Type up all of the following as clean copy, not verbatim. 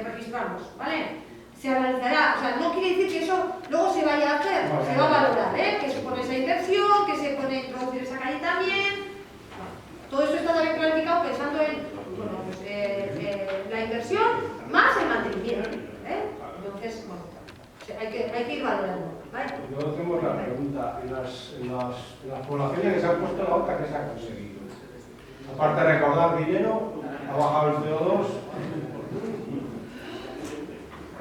registramos, ¿vale? Se analizará, o sea, no quiere decir que eso luego se vaya a hacer, se va a valorar, que supone esa inversión, que se pone introducir esa calle también. Todo eso está también planificado pensando en la inversión más el mantenimiento. Entonces, bueno, hay que ir valorando. ¿Vale? Yo tengo la pregunta, en las poblaciones que se han puesto la otra, ¿qué se ha conseguido? Aparte de recaudar dinero, ha bajado el CO2,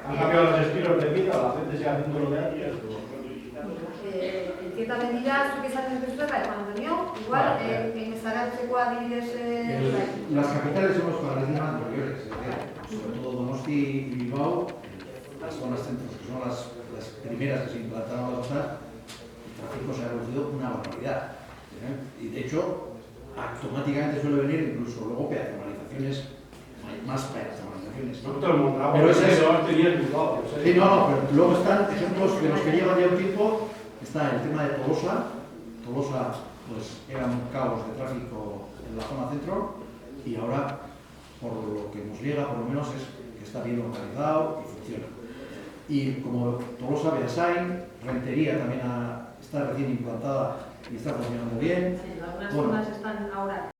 han cambiado los estilos de vida, la gente sigue haciendo lo de antes. En cierta medida, esto que sale de la Juan Antonio, igual en Zaragoza dividirse. Las capitales son los paradigmas anteriores, sobre todo Donosti y Bilbao, las zonas centros, que son las primeras que se implantaron a adoptar, el tráfico se ha reducido una barbaridad. Y de hecho, automáticamente suele venir incluso luego peatonalizaciones, más peatonalizaciones. No todo el mundo, pero ese es... tenía el Bilbao. Sí, no, pero luego están ejemplos de los que llevan ya un tiempo. Está el tema de Tolosa. Tolosa pues, era un caos de tráfico en la zona centro y ahora, por lo que nos llega, por lo menos, es que está bien localizado y funciona. Y como Tolosa, Beasain, Rentería también está recién implantada y está funcionando bien. Sí, algunas zonas están ahora.